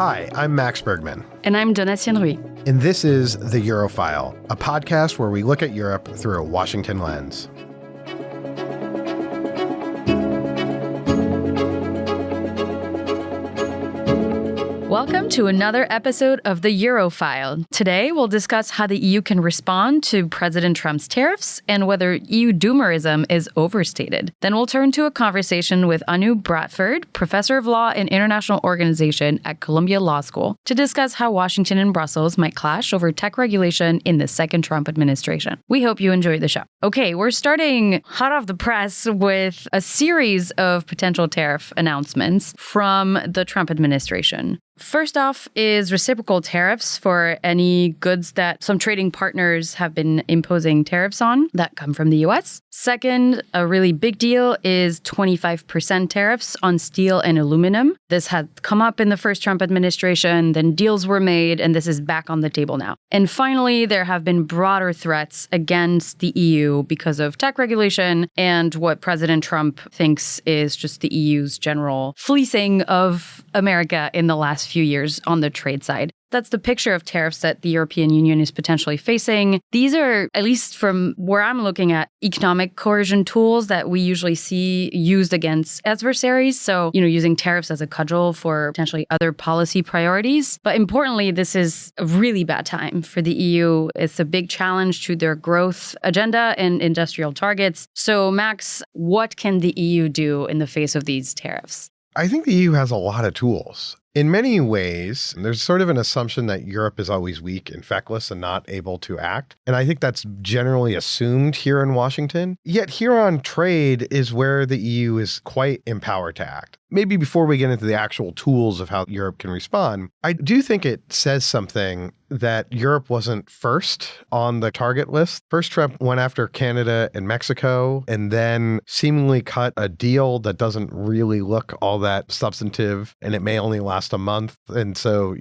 Hi, I'm Max Bergman. And I'm Donatien Rui. And this is The Eurofile, a podcast where we look at Europe through a Washington lens. Welcome to another episode of the Eurofile. Today, we'll discuss how the EU can respond to President Trump's tariffs and whether EU doomism is overstated. Then we'll turn to a conversation with Anu Bradford, professor of law and international organization at Columbia Law School, to discuss how Washington and Brussels might clash over tech regulation in the second Trump administration. We hope you enjoy the show. Okay, we're starting hot off the press with a series of potential tariff announcements from the Trump administration. First off is reciprocal tariffs for any goods that some trading partners have been imposing tariffs on that come from the U.S. Second, a really big deal is 25% tariffs on steel and aluminum. This had come up in the first Trump administration, then deals were made, and this is back on the table now. And finally, there have been broader threats against the EU because of tech regulation and what President Trump thinks is just the EU's general fleecing of America in the last few years on the trade side. That's the picture of tariffs that the European Union is potentially facing. These are, at least from where I'm looking at, economic coercion tools that we usually see used against adversaries. So, using tariffs as a cudgel for potentially other policy priorities. But importantly, this is a really bad time for the EU. It's a big challenge to their growth agenda and industrial targets. So, Max, what can the EU do in the face of these tariffs? I think the EU has a lot of tools. In many ways, there's sort of an assumption that Europe is always weak and feckless and not able to act. And I think that's generally assumed here in Washington. Yet here on trade is where the EU is quite empowered to act. Maybe before we get into the actual tools of how Europe can respond, I do think it says something that Europe wasn't first on the target list. First, Trump went after Canada and Mexico and then seemingly cut a deal that doesn't really look all that substantive, and it may only last a month. And so,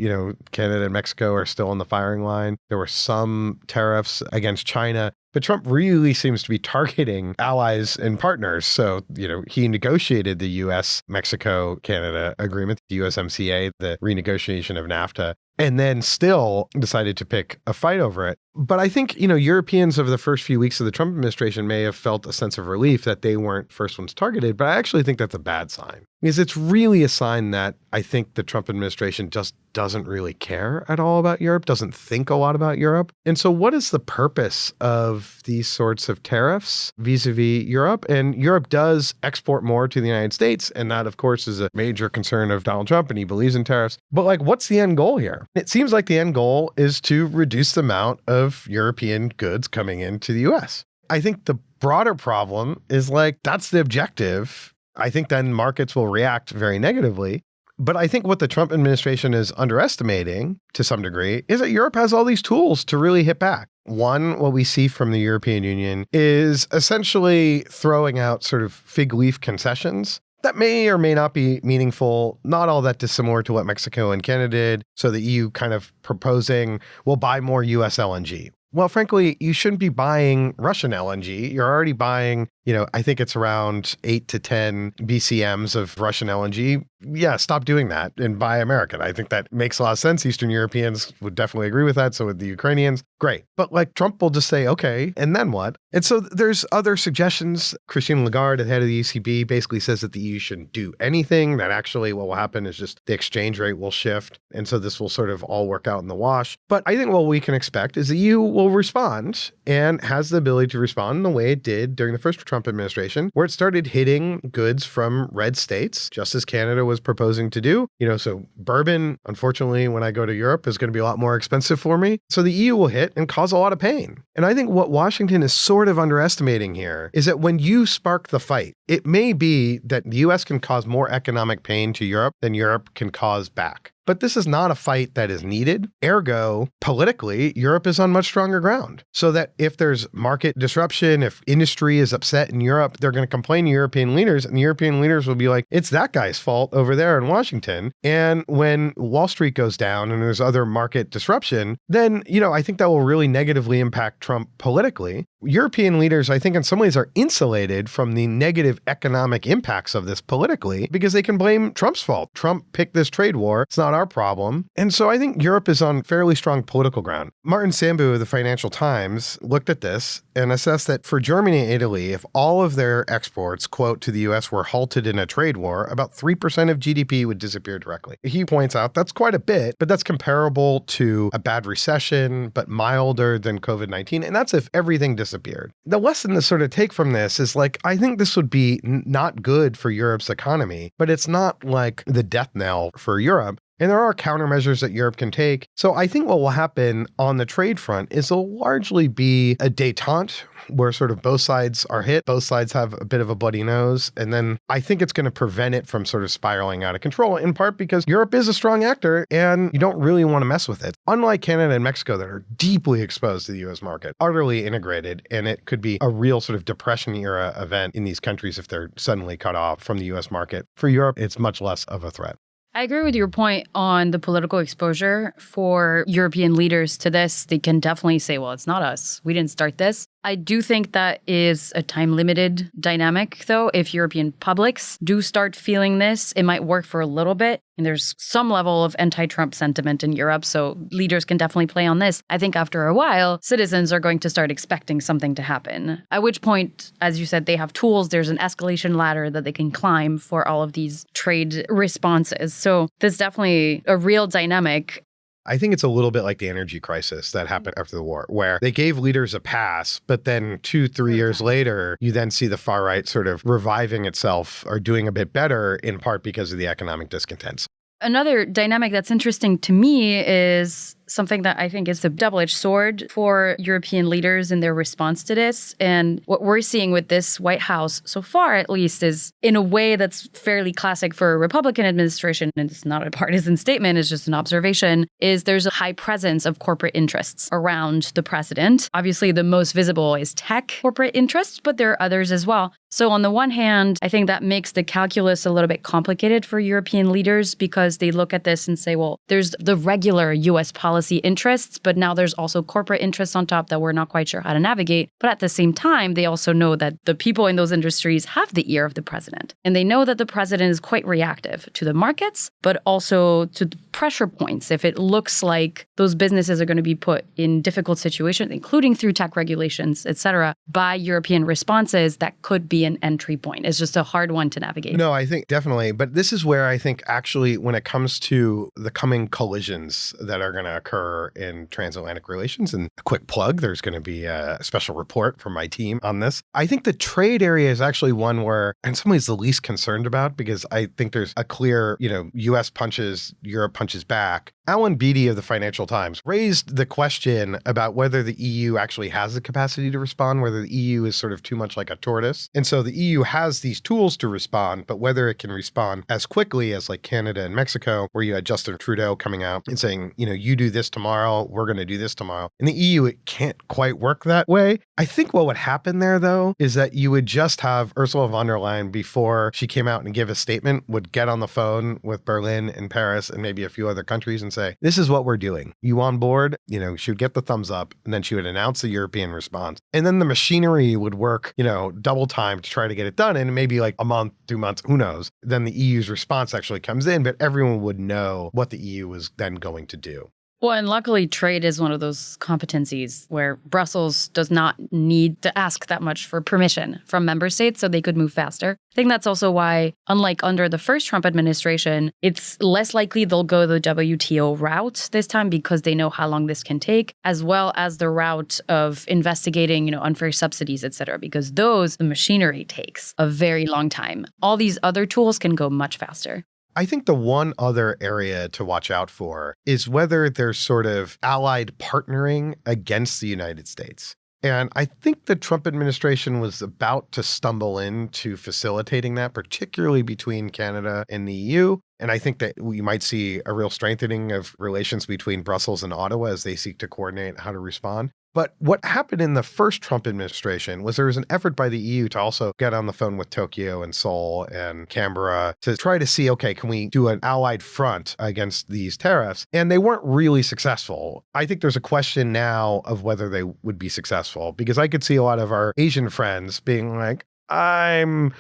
Canada and Mexico are still on the firing line. There were some tariffs against China. But Trump really seems to be targeting allies and partners. So, he negotiated the U.S.-Mexico-Canada agreement, the USMCA, the renegotiation of NAFTA, and then still decided to pick a fight over it. But I think, Europeans over the first few weeks of the Trump administration may have felt a sense of relief that they weren't first ones targeted. But I actually think that's a bad sign, because it's really a sign that I think the Trump administration just doesn't really care at all about Europe, doesn't think a lot about Europe. And so what is the purpose of these sorts of tariffs vis-a-vis Europe? And Europe does export more to the United States. And that, of course, is a major concern of Donald Trump, and he believes in tariffs. But what's the end goal here? It seems like the end goal is to reduce the amount of European goods coming into the U.S. I think the broader problem is that's the objective. I think then markets will react very negatively. But I think what the Trump administration is underestimating to some degree is that Europe has all these tools to really hit back. One, what we see from the European Union is essentially throwing out sort of fig leaf concessions that may or may not be meaningful, not all that dissimilar to what Mexico and Canada did. So the EU kind of proposing, we'll buy more US LNG. Well, frankly, you shouldn't be buying Russian LNG. You're already buying, I think it's around 8 to 10 BCMs of Russian LNG. Yeah, stop doing that and buy American. I think that makes a lot of sense. Eastern Europeans would definitely agree with that. So would the Ukrainians. Great. But Trump will just say, okay, and then what? And so there's other suggestions. Christine Lagarde, the head of the ECB, basically says that the EU shouldn't do anything, that actually what will happen is just the exchange rate will shift. And so this will sort of all work out in the wash. But I think what we can expect is the EU will respond and has the ability to respond in the way it did during the first Trump administration, where it started hitting goods from red states, just as Canada was proposing to do. So bourbon, unfortunately, when I go to Europe, is going to be a lot more expensive for me. So the EU will hit and cause a lot of pain. And I think what Washington is sort of underestimating here is that when you spark the fight, it may be that the US can cause more economic pain to Europe than Europe can cause back. But this is not a fight that is needed. Ergo, politically, Europe is on much stronger ground. So that if there's market disruption, if industry is upset in Europe, they're going to complain to European leaders, and the European leaders will be like, it's that guy's fault over there in Washington. And when Wall Street goes down and there's other market disruption, then, I think that will really negatively impact Trump politically. European leaders, I think in some ways, are insulated from the negative economic impacts of this politically because they can blame Trump's fault. Trump picked this trade war. It's not not our problem. And so I think Europe is on fairly strong political ground. Martin Sambu of the Financial Times looked at this and assessed that for Germany and Italy, if all of their exports, quote, to the US were halted in a trade war, about 3% of GDP would disappear directly. He points out that's quite a bit, but that's comparable to a bad recession, but milder than COVID-19. And that's if everything disappeared. The lesson to sort of take from this is like, I think this would be not good for Europe's economy, but it's not like the death knell for Europe. And there are countermeasures that Europe can take. So I think what will happen on the trade front is it'll largely be a détente where sort of both sides are hit. Both sides have a bit of a bloody nose. And then I think it's going to prevent it from sort of spiraling out of control, in part because Europe is a strong actor and you don't really want to mess with it. Unlike Canada and Mexico that are deeply exposed to the US market, utterly integrated, and it could be a real sort of depression era event in these countries if they're suddenly cut off from the US market. For Europe, it's much less of a threat. I agree with your point on the political exposure for European leaders to this. They can definitely say, well, it's not us. We didn't start this. I do think that is a time-limited dynamic, though. If European publics do start feeling this, it might work for a little bit. And there's some level of anti-Trump sentiment in Europe, so leaders can definitely play on this. I think after a while, citizens are going to start expecting something to happen. At which point, as you said, they have tools. There's an escalation ladder that they can climb for all of these trade responses. So there's definitely a real dynamic. I think it's a little bit like the energy crisis that happened after the war, where they gave leaders a pass, but then 2-3 years later, you then see the far right sort of reviving itself or doing a bit better, in part because of the economic discontents. Another dynamic that's interesting to me is something that I think is a double-edged sword for European leaders in their response to this. And what we're seeing with this White House so far, at least, is in a way that's fairly classic for a Republican administration, and it's not a partisan statement, it's just an observation, is there's a high presence of corporate interests around the president. Obviously, the most visible is tech corporate interests, but there are others as well. So on the one hand, I think that makes the calculus a little bit complicated for European leaders because they look at this and say, well, there's the regular US policy interests, but now there's also corporate interests on top that we're not quite sure how to navigate. But at the same time, they also know that the people in those industries have the ear of the president. And they know that the president is quite reactive to the markets, but also to the pressure points. If it looks like those businesses are going to be put in difficult situations, including through tech regulations, et cetera, by European responses, that could be an entry point. It's just a hard one to navigate. No, I think definitely. But this is where I think actually when it comes to the coming collisions that are going to occur in transatlantic relations, and a quick plug, there's going to be a special report from my team on this. I think the trade area is actually one where I'm somebody's the least concerned about because I think there's a clear, US punches, Europe punches back. Alan Beattie of the Financial Times raised the question about whether the EU actually has the capacity to respond, whether the EU is sort of too much like a tortoise. And so the EU has these tools to respond, but whether it can respond as quickly as like Canada and Mexico, where you had Justin Trudeau coming out and saying, you do this tomorrow, we're going to do this tomorrow. In the EU, it can't quite work that way. I think what would happen there, though, is that you would just have Ursula von der Leyen, before she came out and gave a statement, would get on the phone with Berlin and Paris and maybe a few other countries and say, this is what we're doing. You on board? She would get the thumbs up, and then she would announce the European response. And then the machinery would work, double time to try to get it done. And maybe like a month, 2 months, who knows? Then the EU's response actually comes in, but everyone would know what the EU was then going to do. Well, and luckily, trade is one of those competencies where Brussels does not need to ask that much for permission from member states, so they could move faster. I think that's also why, unlike under the first Trump administration, it's less likely they'll go the WTO route this time because they know how long this can take, as well as the route of investigating, unfair subsidies, et cetera, because the machinery takes a very long time. All these other tools can go much faster. I think the one other area to watch out for is whether there's sort of allied partnering against the United States. And I think the Trump administration was about to stumble into facilitating that, particularly between Canada and the EU. And I think that we might see a real strengthening of relations between Brussels and Ottawa as they seek to coordinate how to respond. But what happened in the first Trump administration was there was an effort by the EU to also get on the phone with Tokyo and Seoul and Canberra to try to see, okay, can we do an allied front against these tariffs? And they weren't really successful. I think there's a question now of whether they would be successful, because I could see a lot of our Asian friends being like, I'm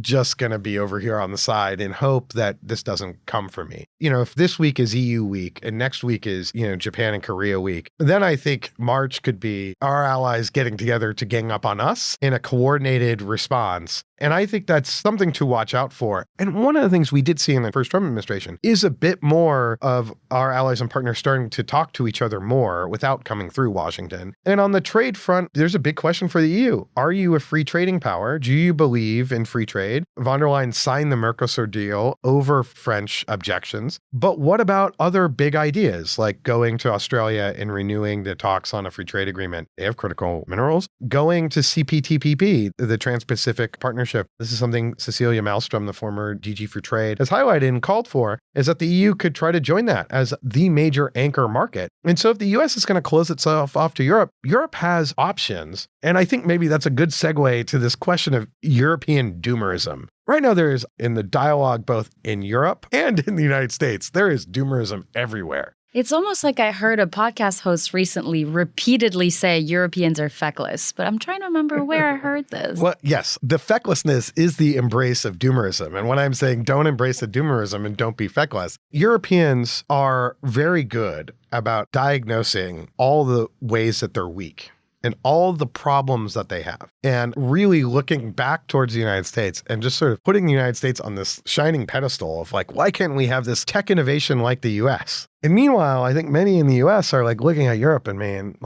just going to be over here on the side and hope that this doesn't come for me. If this week is EU week and next week is, Japan and Korea week, then I think March could be our allies getting together to gang up on us in a coordinated response. And I think that's something to watch out for. And one of the things we did see in the first Trump administration is a bit more of our allies and partners starting to talk to each other more without coming through Washington. And on the trade front, there's a big question for the EU. Are you a free trading power? Do you believe in free trade? Von der Leyen signed the Mercosur deal over French objections. But what about other big ideas like going to Australia and renewing the talks on a free trade agreement? They have critical minerals. Going to CPTPP, the Trans-Pacific Partnership. This is something Cecilia Malmstrom, the former DG for Trade, has highlighted and called for, is that the EU could try to join that as the major anchor market. And so if the US is going to close itself off to Europe, Europe has options. And I think maybe that's a good segue to this question of European doomerism. Right now, there is, in the dialogue, both in Europe and in the United States, there is doomerism everywhere. It's almost like I heard a podcast host recently repeatedly say Europeans are feckless, but I'm trying to remember where I heard this. Well, yes, the fecklessness is the embrace of doomerism. And when I'm saying don't embrace the doomerism and don't be feckless, Europeans are very good about diagnosing all the ways that they're weak and all the problems that they have, and really looking back towards the United States and just sort of putting the United States on this shining pedestal of like, why can't we have this tech innovation like the US? And meanwhile, I think many in the US are like looking at Europe and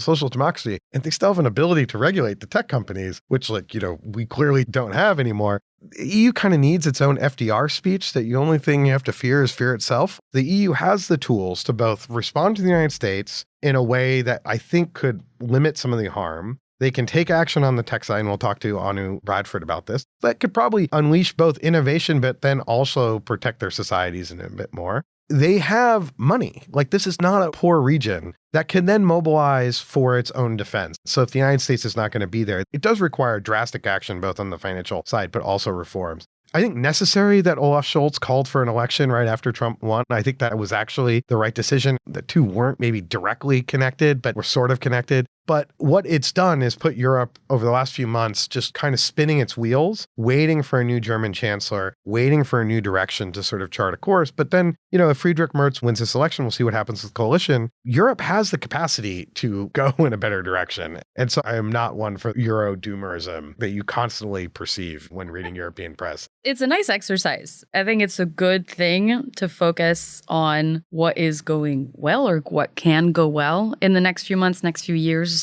social democracy, and they still have an ability to regulate the tech companies, which we clearly don't have anymore. The EU kind of needs its own FDR speech that the only thing you have to fear is fear itself. The EU has the tools to both respond to the United States in a way that I think could limit some of the harm. They can take action on the tech side, and we'll talk to Anu Bradford about this. That could probably unleash both innovation, but then also protect their societies in a bit more. They have money. This is not a poor region that can then mobilize for its own defense. So if the United States is not going to be there, it does require drastic action, both on the financial side, but also reforms. I think necessary that Olaf Scholz called for an election right after Trump won. I think that was actually the right decision. The two weren't maybe directly connected, but were sort of connected. But what it's done is put Europe over the last few months just kind of spinning its wheels, waiting for a new German chancellor, waiting for a new direction to sort of chart a course. But then, if Friedrich Merz wins this election, we'll see what happens with the coalition. Europe has the capacity to go in a better direction. And so I am not one for Euro doomerism that you constantly perceive when reading European press. It's a nice exercise. I think it's a good thing to focus on what is going well or what can go well in the next few months, next few years.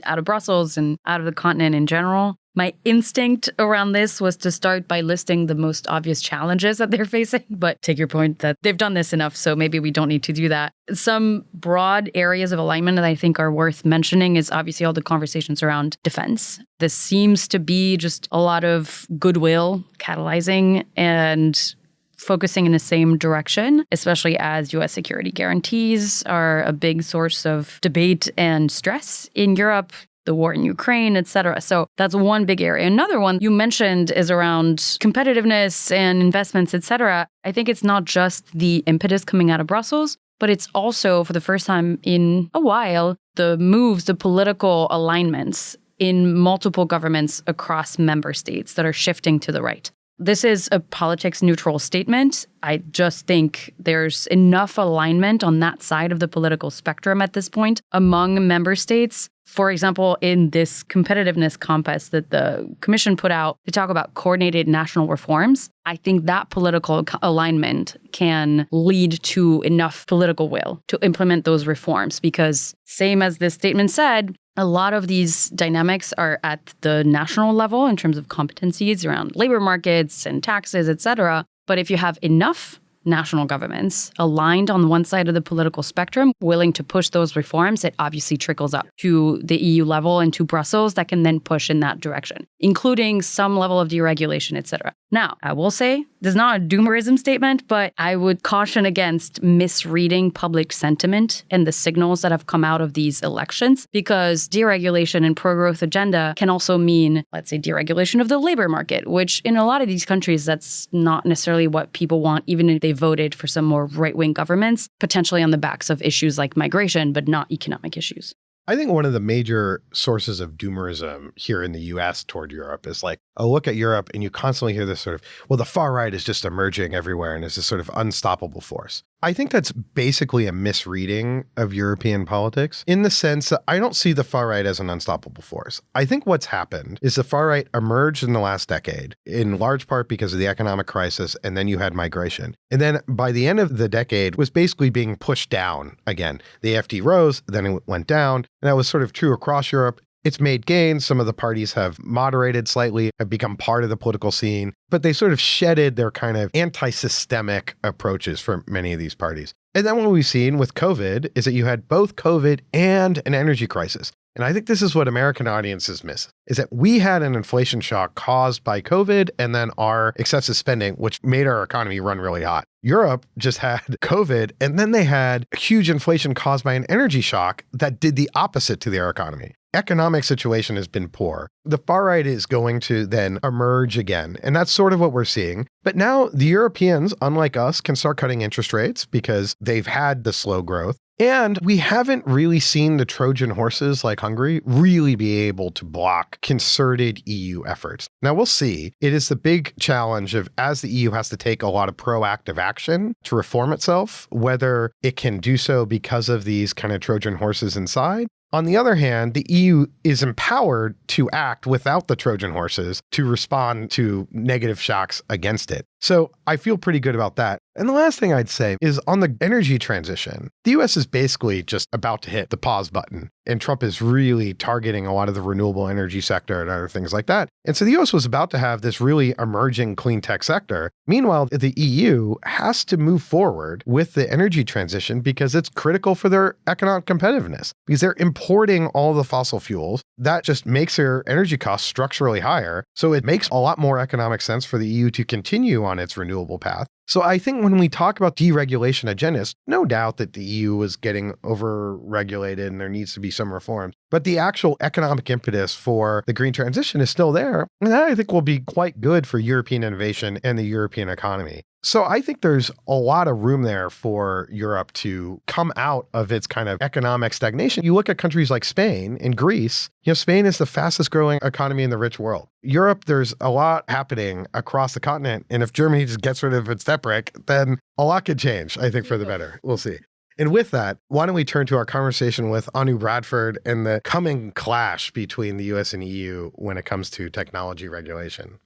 Out of Brussels and out of the continent in general. My instinct around this was to start by listing the most obvious challenges that they're facing, but take your point that they've done this enough, so maybe we don't need to do that. Some broad areas of alignment that I think are worth mentioning is obviously all the conversations around defense. This seems to be just a lot of goodwill catalyzing and focusing in the same direction, especially as U.S. security guarantees are a big source of debate and stress in Europe, the war in Ukraine, et cetera. So that's one big area. Another one you mentioned is around competitiveness and investments, et cetera. I think it's not just the impetus coming out of Brussels, but it's also, for the first time in a while, the moves, the political alignments in multiple governments across member states that are shifting to the right. This is a politics-neutral statement. I just think there's enough alignment on that side of the political spectrum at this point among member states. For example, in this competitiveness compass that the Commission put out to talk about coordinated national reforms, I think that political alignment can lead to enough political will to implement those reforms because, same as this statement said, a lot of these dynamics are at the national level in terms of competencies around labor markets and taxes, et cetera. But if you have enough national governments aligned on one side of the political spectrum, willing to push those reforms, it obviously trickles up to the EU level and to Brussels that can then push in that direction, including some level of deregulation, et cetera. Now, I will say, this is not a doomerism statement, but I would caution against misreading public sentiment and the signals that have come out of these elections, because deregulation and pro-growth agenda can also mean, let's say, deregulation of the labor market, which in a lot of these countries, that's not necessarily what people want, even if they voted for some more right-wing governments, potentially on the backs of issues like migration, but not economic issues. I think one of the major sources of doomerism here in the US toward Europe is like, oh, look at Europe, and you constantly hear this sort of, well, the far right is just emerging everywhere and is this sort of unstoppable force. I think that's basically a misreading of European politics in the sense that I don't see the far right as an unstoppable force. I think what's happened is the far right emerged in the last decade, in large part because of the economic crisis, and then you had migration. And then by the end of the decade was basically being pushed down again. The AfD rose, then it went down, and that was sort of true across Europe. It's made gains. Some of the parties have moderated slightly, have become part of the political scene, but they sort of shedded their kind of anti-systemic approaches for many of these parties. And then what we've seen with COVID is that you had both COVID and an energy crisis. And I think this is what American audiences miss, is that we had an inflation shock caused by COVID and then our excessive spending, which made our economy run really hot. Europe just had COVID, and then they had huge inflation caused by an energy shock that did the opposite to their economy. Economic situation has been poor. The far right is going to then emerge again, and that's sort of what we're seeing. But now the Europeans, unlike us, can start cutting interest rates because they've had the slow growth. And we haven't really seen the Trojan horses like Hungary really be able to block concerted EU efforts. Now we'll see. It is the big challenge of as the EU has to take a lot of proactive action to reform itself, whether it can do so because of these kind of Trojan horses inside. On the other hand, the EU is empowered to act without the Trojan horses to respond to negative shocks against it. So I feel pretty good about that. And the last thing I'd say is on the energy transition, the US is basically just about to hit the pause button. And Trump is really targeting a lot of the renewable energy sector and other things like that. And so the US was about to have this really emerging clean tech sector. Meanwhile, the EU has to move forward with the energy transition because it's critical for their economic competitiveness, because they're importing all the fossil fuels. That just makes their energy costs structurally higher. So it makes a lot more economic sense for the EU to continue on its renewable path. So I think when we talk about deregulation agendas, no doubt that the EU is getting over-regulated and there needs to be some reforms. But the actual economic impetus for the green transition is still there. And that I think will be quite good for European innovation and the European economy. So I think there's a lot of room there for Europe to come out of its kind of economic stagnation. You look at countries like Spain and Greece, Spain is the fastest growing economy in the rich world. Europe, there's a lot happening across the continent. And if Germany just gets rid of its debt brake, then a lot could change, I think, for the better. We'll see. And with that, why don't we turn to our conversation with Anu Bradford and the coming clash between the US and EU when it comes to technology regulation.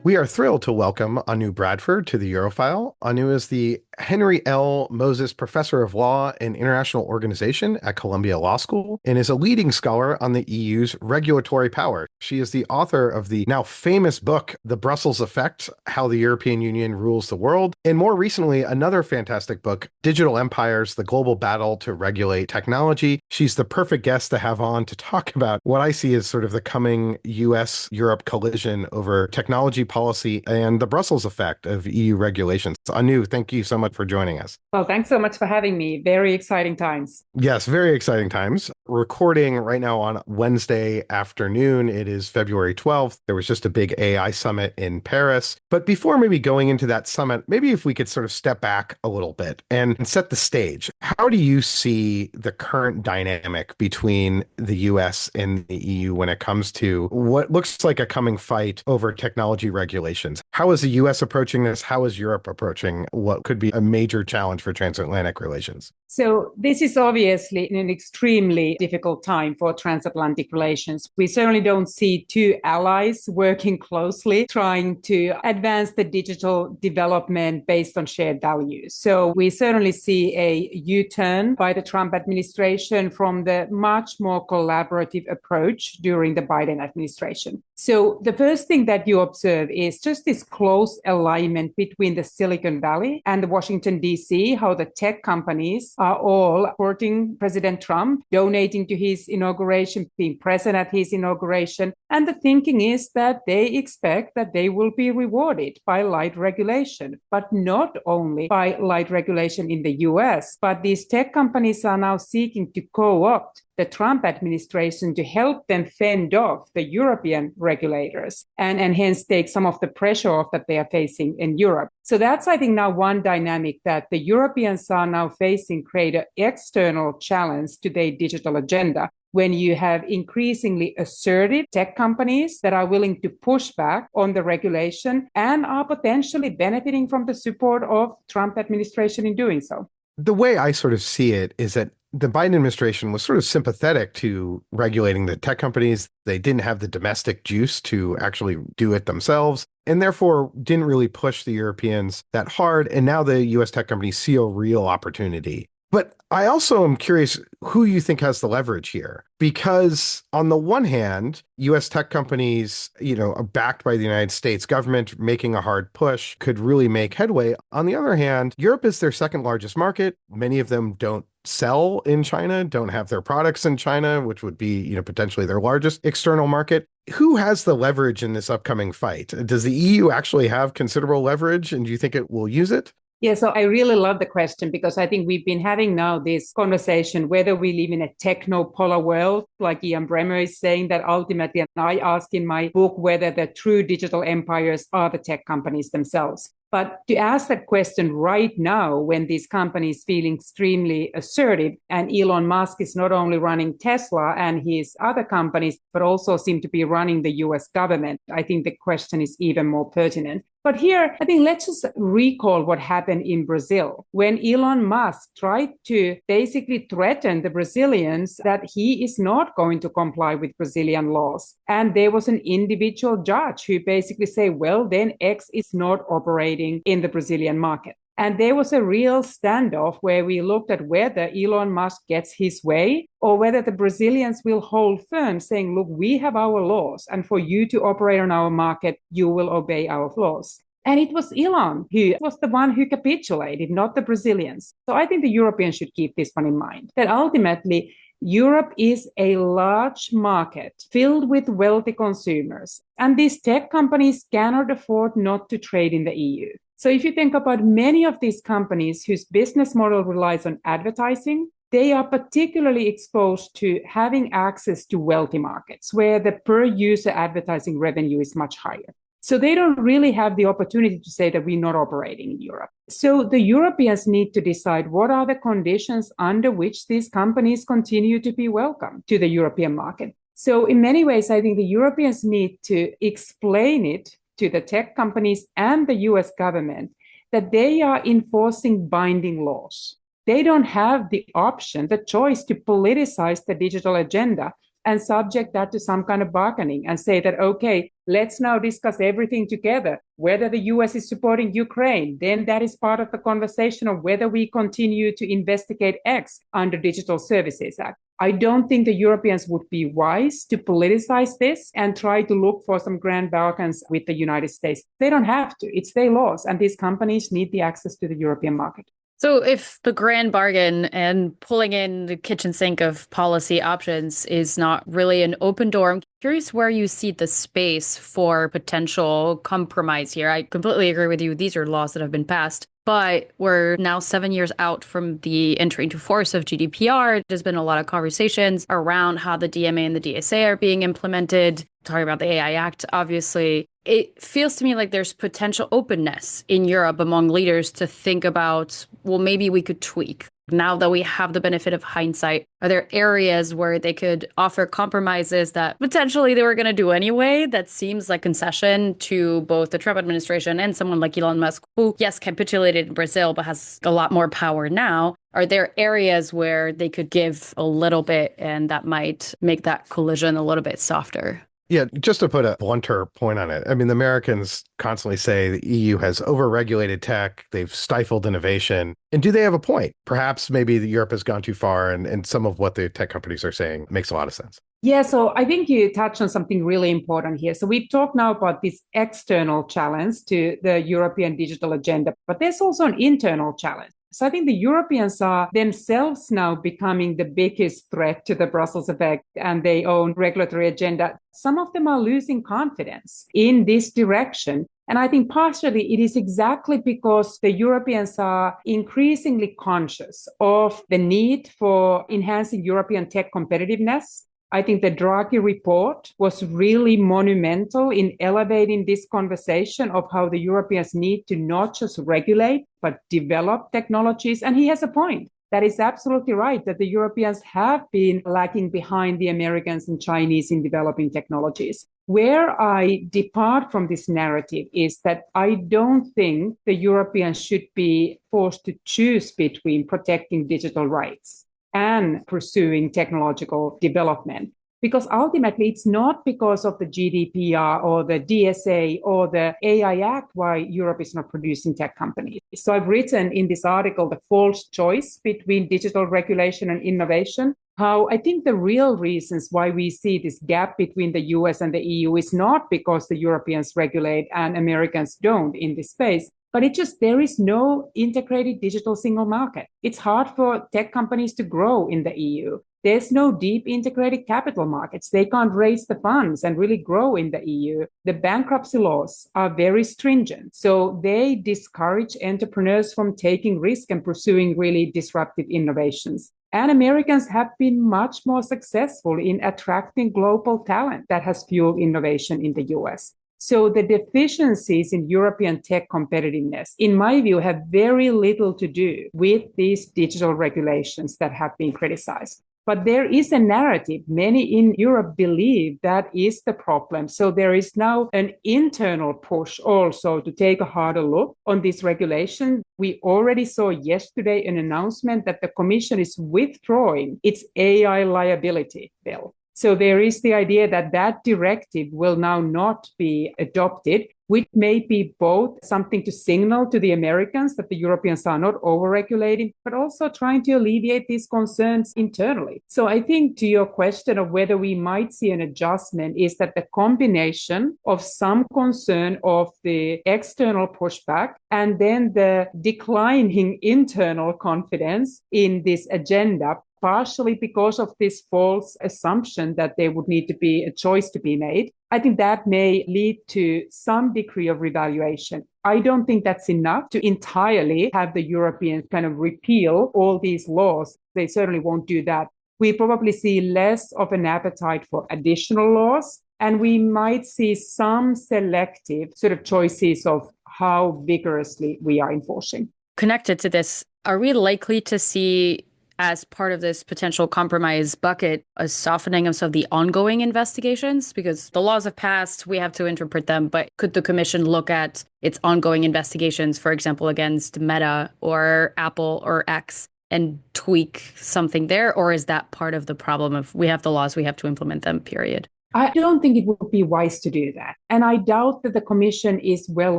We are thrilled to welcome Anu Bradford to the Eurofile. Anu is the Henry L. Moses Professor of Law and International Organization at Columbia Law School and is a leading scholar on the EU's regulatory power. She is the author of the now famous book, The Brussels Effect: How the European Union Rules the World, and more recently, another fantastic book, Digital Empires: The Global Battle to Regulate Technology. She's the perfect guest to have on to talk about what I see as sort of the coming US-Europe collision over technology policy and the Brussels effect of EU regulations. Anu, thank you so much for joining us. Well, thanks so much for having me. Very exciting times. Yes, very exciting times. Recording right now on Wednesday afternoon. It is February 12th. There was just a big AI summit in Paris. But before maybe going into that summit, maybe if we could sort of step back a little bit and set the stage. How do you see the current dynamic between the US and the EU when it comes to what looks like a coming fight over technology regulations? How is the US approaching this? How is Europe approaching what could be a major challenge for transatlantic relations? So this is obviously an extremely difficult time for transatlantic relations. We certainly don't see two allies working closely, trying to advance the digital development based on shared values. So we certainly see a U-turn by the Trump administration from the much more collaborative approach during the Biden administration. So the first thing that you observe is just this close alignment between the Silicon Valley and the Washington, D.C., how the tech companies are all supporting President Trump, donating to his inauguration, being present at his inauguration. And the thinking is that they expect that they will be rewarded by light regulation, but not only by light regulation in the US, but these tech companies are now seeking to co-opt the Trump administration to help them fend off the European regulators and hence take some of the pressure off that they are facing in Europe. So that's, I think, now one dynamic that the Europeans are now facing create an external challenge to their digital agenda when you have increasingly assertive tech companies that are willing to push back on the regulation and are potentially benefiting from the support of Trump administration in doing so. The way I sort of see it is that the Biden administration was sort of sympathetic to regulating the tech companies. They didn't have the domestic juice to actually do it themselves, and therefore didn't really push the Europeans that hard. And now the US tech companies see a real opportunity. But I also am curious who you think has the leverage here, because on the one hand, US tech companies, are backed by the United States government making a hard push could really make headway. On the other hand, Europe is their second largest market. Many of them don't sell in China, don't have their products in China, which would be, potentially their largest external market. Who has the leverage in this upcoming fight? Does the EU actually have considerable leverage, and do you think it will use it? Yeah, so I really love the question because I think we've been having now this conversation whether we live in a techno-polar world, like Ian Bremmer is saying that ultimately, and I ask in my book whether the true digital empires are the tech companies themselves. But to ask that question right now, when these companies feel extremely assertive, and Elon Musk is not only running Tesla and his other companies, but also seem to be running the US government, I think the question is even more pertinent. But here, I think let's just recall what happened in Brazil when Elon Musk tried to basically threaten the Brazilians that he is not going to comply with Brazilian laws. And there was an individual judge who basically said, well, then X is not operating in the Brazilian market. And there was a real standoff where we looked at whether Elon Musk gets his way or whether the Brazilians will hold firm saying, look, we have our laws, and for you to operate on our market, you will obey our laws. And it was Elon who was the one who capitulated, not the Brazilians. So I think the Europeans should keep this one in mind, that ultimately Europe is a large market filled with wealthy consumers, and these tech companies cannot afford not to trade in the EU. So if you think about many of these companies whose business model relies on advertising, they are particularly exposed to having access to wealthy markets where the per user advertising revenue is much higher. So they don't really have the opportunity to say that we're not operating in Europe. So the Europeans need to decide what are the conditions under which these companies continue to be welcome to the European market. So in many ways, I think the Europeans need to explain it to the tech companies and the US government that they are enforcing binding laws. They don't have the option, the choice to politicize the digital agenda and subject that to some kind of bargaining and say that, okay, let's now discuss everything together. Whether the US is supporting Ukraine, then that is part of the conversation of whether we continue to investigate X under Digital Services Act. I don't think the Europeans would be wise to politicize this and try to look for some grand bargains with the United States. They don't have to. It's their laws, and these companies need the access to the European market. So if the grand bargain and pulling in the kitchen sink of policy options is not really an open door, I'm curious where you see the space for potential compromise here. I completely agree with you. These are laws that have been passed, but we're now 7 years out from the entry into force of GDPR. There's been a lot of conversations around how the DMA and the DSA are being implemented, talking about the AI Act, obviously. It feels to me like there's potential openness in Europe among leaders to think about, well, maybe we could tweak. Now that we have the benefit of hindsight, are there areas where they could offer compromises that potentially they were going to do anyway that seems like concession to both the Trump administration and someone like Elon Musk, who, yes, capitulated in Brazil, but has a lot more power now? Are there areas where they could give a little bit and that might make that collision a little bit softer? Yeah, just to put a blunter point on it, I mean, the Americans constantly say the EU has overregulated tech, they've stifled innovation. And do they have a point? Perhaps maybe Europe has gone too far, and some of what the tech companies are saying makes a lot of sense. Yeah, so I think you touched on something really important here. So we've talked now about this external challenge to the European digital agenda, but there's also an internal challenge. So I think the Europeans are themselves now becoming the biggest threat to the Brussels effect and their own regulatory agenda. Some of them are losing confidence in this direction. And I think partially it is exactly because the Europeans are increasingly conscious of the need for enhancing European tech competitiveness. I think the Draghi report was really monumental in elevating this conversation of how the Europeans need to not just regulate, but develop technologies. And he has a point. That is absolutely right, that the Europeans have been lagging behind the Americans and Chinese in developing technologies. Where I depart from this narrative is that I don't think the Europeans should be forced to choose between protecting digital rights and pursuing technological development. Because ultimately, it's not because of the GDPR or the DSA or the AI Act why Europe is not producing tech companies. So I've written in this article the false choice between digital regulation and innovation, how I think the real reasons why we see this gap between the US and the EU is not because the Europeans regulate and Americans don't in this space, but there is no integrated digital single market. It's hard for tech companies to grow in the EU. There's no deep integrated capital markets. They can't raise the funds and really grow in the EU. The bankruptcy laws are very stringent. So they discourage entrepreneurs from taking risk and pursuing really disruptive innovations. And Americans have been much more successful in attracting global talent that has fueled innovation in the US. So the deficiencies in European tech competitiveness, in my view, have very little to do with these digital regulations that have been criticized. But there is a narrative. Many in Europe believe that is the problem. So there is now an internal push also to take a harder look on this regulation. We already saw yesterday an announcement that the Commission is withdrawing its AI liability bill. So there is the idea that that directive will now not be adopted, which may be both something to signal to the Americans that the Europeans are not overregulating, but also trying to alleviate these concerns internally. So I think to your question of whether we might see an adjustment is that the combination of some concern of the external pushback and then the declining internal confidence in this agenda, partially because of this false assumption that there would need to be a choice to be made, I think that may lead to some degree of revaluation. I don't think that's enough to entirely have the Europeans kind of repeal all these laws. They certainly won't do that. We probably see less of an appetite for additional laws, and we might see some selective sort of choices of how vigorously we are enforcing. Connected to this, are we likely to see, as part of this potential compromise bucket, a softening of some of the ongoing investigations? Because the laws have passed, we have to interpret them, but could the Commission look at its ongoing investigations, for example, against Meta or Apple or X, and tweak something there? Or is that part of the problem of we have the laws, we have to implement them, period? I don't think it would be wise to do that. And I doubt that the Commission is well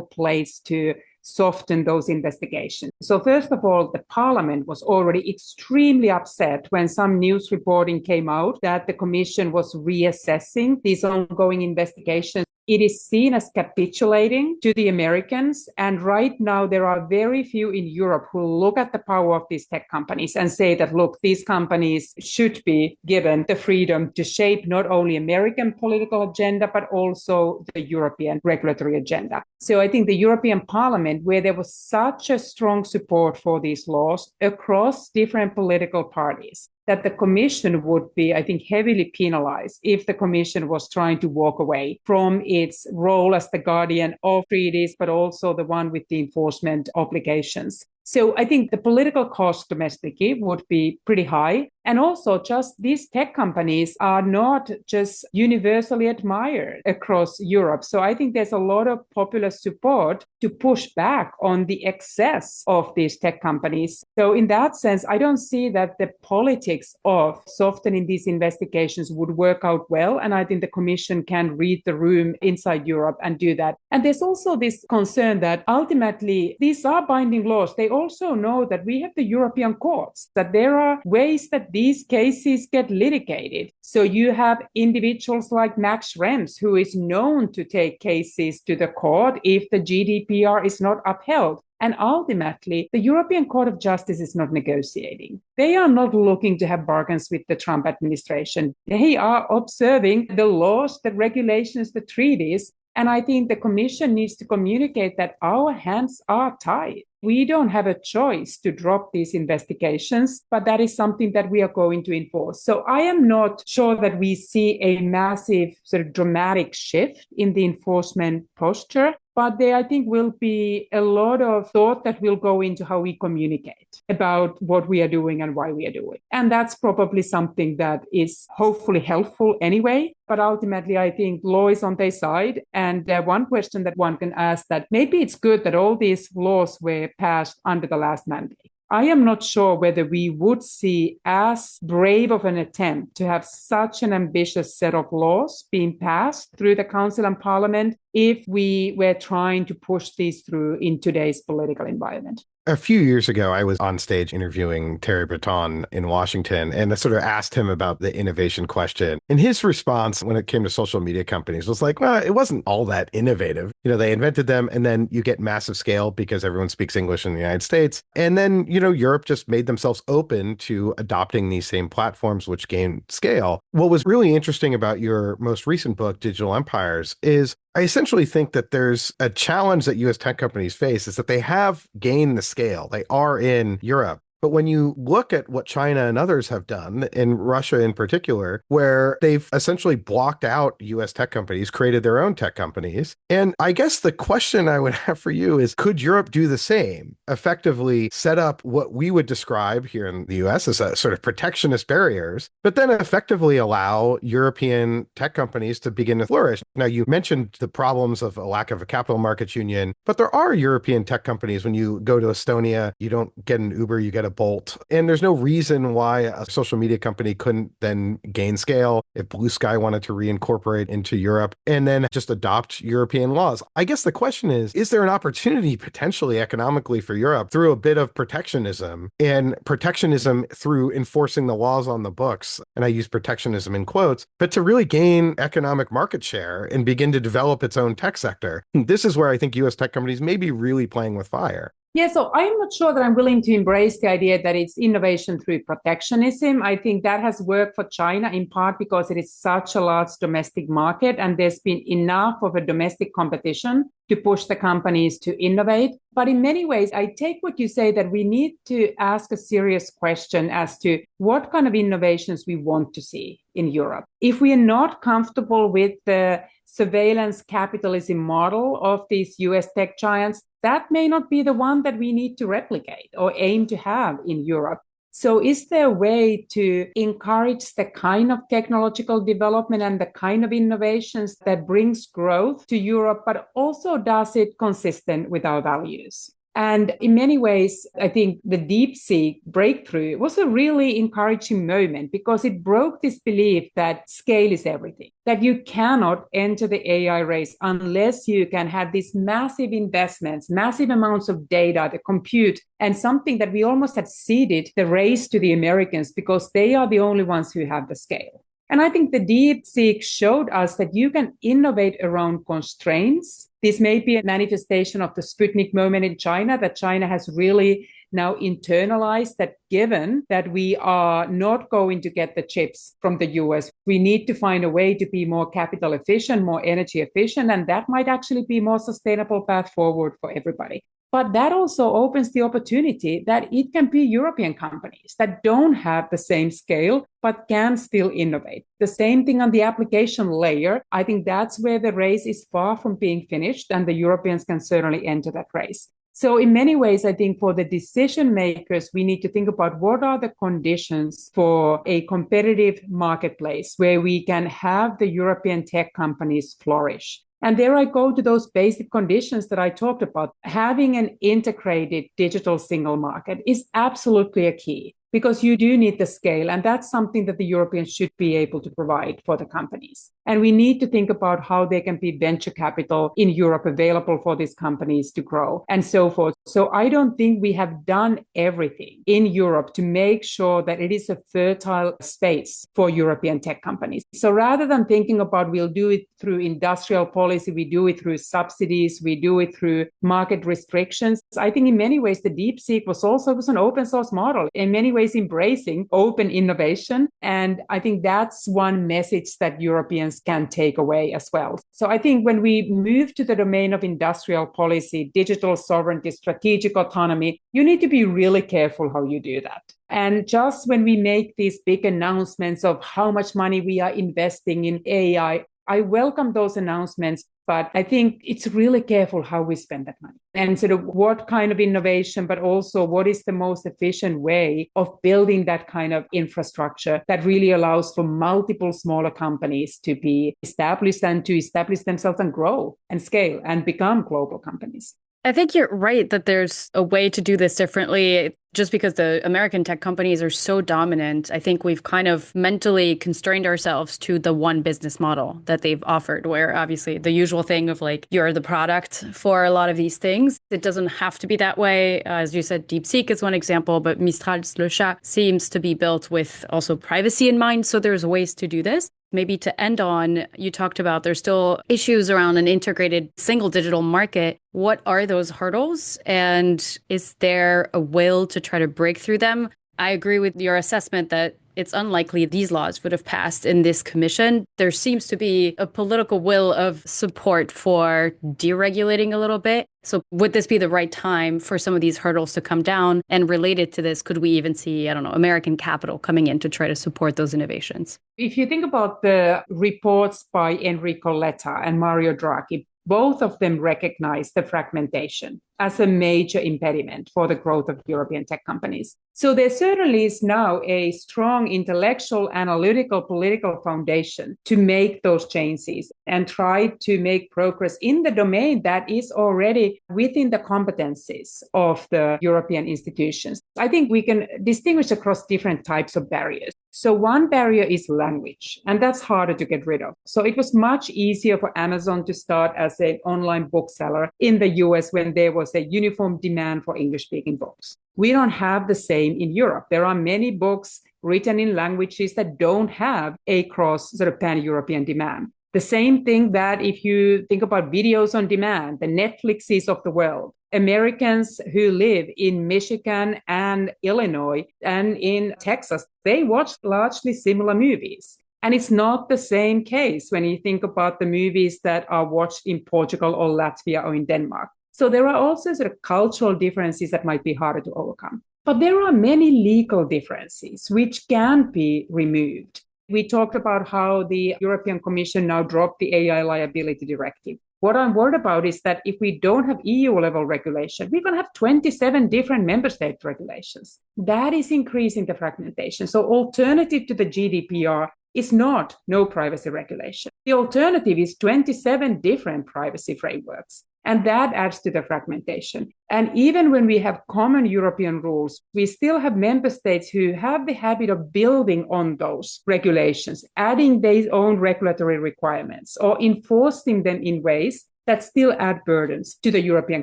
placed to soften those investigations. So first of all, the Parliament was already extremely upset when some news reporting came out that the Commission was reassessing these ongoing investigations. It is seen as capitulating to the Americans. And right now, there are very few in Europe who look at the power of these tech companies and say that, look, these companies should be given the freedom to shape not only American political agenda, but also the European regulatory agenda. So I think the European Parliament, where there was such a strong support for these laws across different political parties, that the Commission would be, I think, heavily penalized if the Commission was trying to walk away from its role as the guardian of treaties, but also the one with the enforcement obligations. So I think the political cost domestically would be pretty high. And also just these tech companies are not just universally admired across Europe. So I think there's a lot of popular support to push back on the excess of these tech companies. So in that sense, I don't see that the politics of softening these investigations would work out well. And I think the Commission can read the room inside Europe and do that. And there's also this concern that ultimately these are binding laws. They also know that we have the European courts, that there are ways that these cases get litigated. So you have individuals like Max Schrems, who is known to take cases to the court if the GDPR is not upheld. And ultimately, the European Court of Justice is not negotiating. They are not looking to have bargains with the Trump administration. They are observing the laws, the regulations, the treaties. And I think the Commission needs to communicate that our hands are tied. We don't have a choice to drop these investigations, but that is something that we are going to enforce. So I am not sure that we see a massive sort of dramatic shift in the enforcement posture. But there, I think, will be a lot of thought that will go into how we communicate about what we are doing and why we are doing. And that's probably something that is hopefully helpful anyway. But ultimately, I think law is on their side. And one question that one can ask that maybe it's good that all these laws were passed under the last mandate. I am not sure whether we would see as brave of an attempt to have such an ambitious set of laws being passed through the Council and Parliament if we were trying to push these through in today's political environment. A few years ago, I was on stage interviewing Terry Breton in Washington, and I sort of asked him about the innovation question. And his response when it came to social media companies was like, well, it wasn't all that innovative. They invented them, and then you get massive scale because everyone speaks English in the United States. And then, Europe just made themselves open to adopting these same platforms, which gained scale. What was really interesting about your most recent book, Digital Empires, is I essentially think that there's a challenge that US tech companies face is that they have gained the scale. They are in Europe. But when you look at what China and others have done, and Russia in particular, where they've essentially blocked out US tech companies, created their own tech companies. And I guess the question I would have for you is, could Europe do the same? Effectively set up what we would describe here in the US as a sort of protectionist barriers, but then effectively allow European tech companies to begin to flourish. Now, you mentioned the problems of a lack of a capital markets union, but there are European tech companies. When you go to Estonia, you don't get an Uber, you get a Bolt. And there's no reason why a social media company couldn't then gain scale if Blue Sky wanted to reincorporate into Europe and then just adopt European laws. I guess the question is there an opportunity potentially economically for Europe through a bit of protectionism and protectionism through enforcing the laws on the books? And I use protectionism in quotes, but to really gain economic market share and begin to develop its own tech sector. This is where I think US tech companies may be really playing with fire. Yeah, so I'm not sure that I'm willing to embrace the idea that it's innovation through protectionism. I think that has worked for China in part because it is such a large domestic market and there's been enough of a domestic competition to push the companies to innovate. But in many ways, I take what you say that we need to ask a serious question as to what kind of innovations we want to see in Europe. If we are not comfortable with the surveillance capitalism model of these US tech giants, that may not be the one that we need to replicate or aim to have in Europe. So is there a way to encourage the kind of technological development and the kind of innovations that brings growth to Europe, but also does it consistent with our values? And in many ways, I think the DeepSeek breakthrough was a really encouraging moment because it broke this belief that scale is everything, that you cannot enter the AI race unless you can have these massive investments, massive amounts of data, the compute, and something that we almost had ceded the race to the Americans because they are the only ones who have the scale. And I think the DeepSeek showed us that you can innovate around constraints. This may be a manifestation of the Sputnik moment in China, that China has really now internalized that given that we are not going to get the chips from the US, we need to find a way to be more capital efficient, more energy efficient, and that might actually be a more sustainable path forward for everybody. But that also opens the opportunity that it can be European companies that don't have the same scale, but can still innovate. The same thing on the application layer. I think that's where the race is far from being finished, and the Europeans can certainly enter that race. So in many ways, I think for the decision makers, we need to think about what are the conditions for a competitive marketplace where we can have the European tech companies flourish. And there I go to those basic conditions that I talked about. Having an integrated digital single market is absolutely a key because you do need the scale. And that's something that the Europeans should be able to provide for the companies. And we need to think about how there can be venture capital in Europe available for these companies to grow and so forth. So I don't think we have done everything in Europe to make sure that it is a fertile space for European tech companies. So rather than thinking about we'll do it through industrial policy, we do it through subsidies, we do it through market restrictions. I think in many ways, the DeepSeek was an open source model. In many ways, ways embracing open innovation. And I think that's one message that Europeans can take away as well. So I think when we move to the domain of industrial policy, digital sovereignty, strategic autonomy, you need to be really careful how you do that. And just when we make these big announcements of how much money we are investing in AI, I welcome those announcements, but I think it's really careful how we spend that money and sort of what kind of innovation, but also what is the most efficient way of building that kind of infrastructure that really allows for multiple smaller companies to be established and to establish themselves and grow and scale and become global companies. I think you're right that there's a way to do this differently. Just because the American tech companies are so dominant, I think we've kind of mentally constrained ourselves to the one business model that they've offered, where obviously the usual thing of like, you're the product for a lot of these things. It doesn't have to be that way. As you said, DeepSeek is one example, but Mistral's Le Chat seems to be built with also privacy in mind. So there's ways to do this. Maybe to end on, you talked about there's still issues around an integrated single digital market. What are those hurdles? And is there a will to try to break through them? I agree with your assessment that it's unlikely these laws would have passed in this commission. There seems to be a political will of support for deregulating a little bit. So would this be the right time for some of these hurdles to come down? And related to this, could we even see, I don't know, American capital coming in to try to support those innovations? If you think about the reports by Enrico Letta and Mario Draghi, both of them recognize the fragmentation as a major impediment for the growth of European tech companies. So there certainly is now a strong intellectual, analytical, political foundation to make those changes and try to make progress in the domain that is already within the competencies of the European institutions. I think we can distinguish across different types of barriers. So one barrier is language, and that's harder to get rid of. So it was much easier for Amazon to start as an online bookseller in the US when there was a uniform demand for English-speaking books. We don't have the same in Europe. There are many books written in languages that don't have a cross sort of pan-European demand. The same thing that if you think about videos on demand, the Netflixes of the world, Americans who live in Michigan and Illinois and in Texas, they watch largely similar movies. And it's not the same case when you think about the movies that are watched in Portugal or Latvia or in Denmark. So there are also sort of cultural differences that might be harder to overcome. But there are many legal differences which can be removed. We talked about how the European Commission now dropped the AI liability directive. What I'm worried about is that if we don't have EU-level regulation, we're going to have 27 different member state regulations. That is increasing the fragmentation. So alternative to the GDPR is not no privacy regulation. The alternative is 27 different privacy frameworks. And that adds to the fragmentation. And even when we have common European rules, we still have member states who have the habit of building on those regulations, adding their own regulatory requirements or enforcing them in ways that still add burdens to the European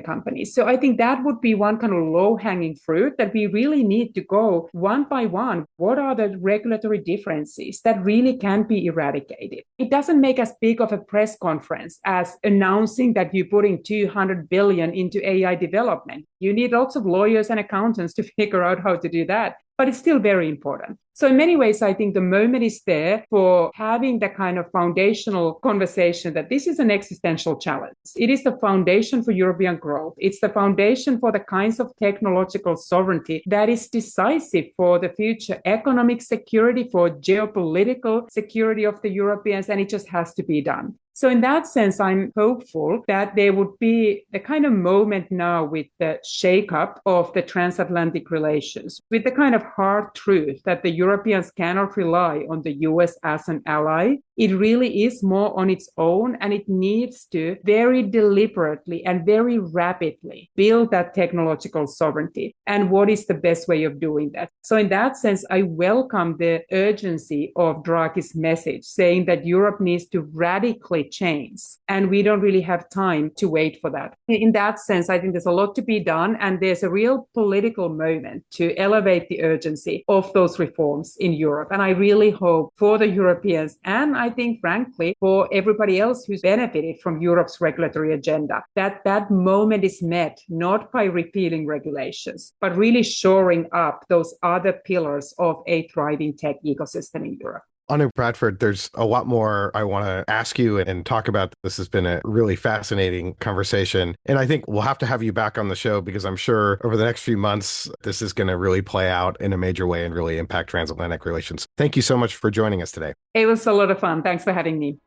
companies. So I think that would be one kind of low-hanging fruit that we really need to go one by one. What are the regulatory differences that really can be eradicated? It doesn't make as big of a press conference as announcing that you're putting 200 billion into AI development. You need lots of lawyers and accountants to figure out how to do that. But it's still very important. So in many ways, I think the moment is there for having the kind of foundational conversation that this is an existential challenge. It is the foundation for European growth. It's the foundation for the kinds of technological sovereignty that is decisive for the future economic security, for geopolitical security of the Europeans, and it just has to be done. So in that sense, I'm hopeful that there would be the kind of moment now with the shakeup of the transatlantic relations, with the kind of hard truth that the Europeans cannot rely on the US as an ally. It really is more on its own, and it needs to very deliberately and very rapidly build that technological sovereignty. And what is the best way of doing that? So in that sense, I welcome the urgency of Draghi's message saying that Europe needs to radically change, and we don't really have time to wait for that. In that sense, I think there's a lot to be done, and there's a real political moment to elevate the urgency of those reforms in Europe. And I really hope for the Europeans, and I think, frankly, for everybody else who's benefited from Europe's regulatory agenda, that moment is met not by repealing regulations, but really shoring up those other pillars of a thriving tech ecosystem in Europe. Anu Bradford, there's a lot more I want to ask you and talk about. This has been a really fascinating conversation. And I think we'll have to have you back on the show because I'm sure over the next few months, this is going to really play out in a major way and really impact transatlantic relations. Thank you so much for joining us today. It was a lot of fun. Thanks for having me.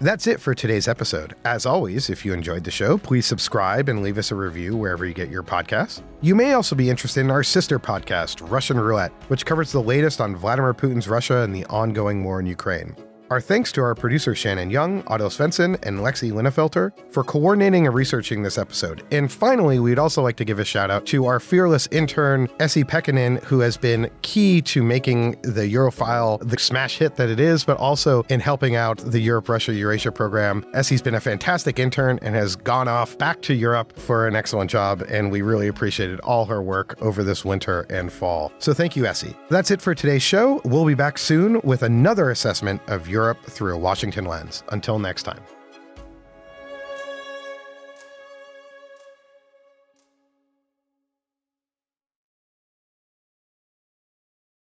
That's it for today's episode. As always, if you enjoyed the show, please subscribe and leave us a review wherever you get your podcasts. You may also be interested in our sister podcast, Russian Roulette, which covers the latest on Vladimir Putin's Russia and the ongoing war in Ukraine. Our thanks to our producer Shannon Young, Otto Svensson, and Lexi Linnefelter for coordinating and researching this episode. And finally, we'd also like to give a shout out to our fearless intern, Essi Pekkanen, who has been key to making the Eurofile the smash hit that it is, but also in helping out the Europe-Russia-Eurasia program. Essi's been a fantastic intern and has gone off back to Europe for an excellent job, and we really appreciated all her work over this winter and fall. So thank you, Essi. That's it for today's show. We'll be back soon with another assessment of Europe through a Washington lens. Until next time.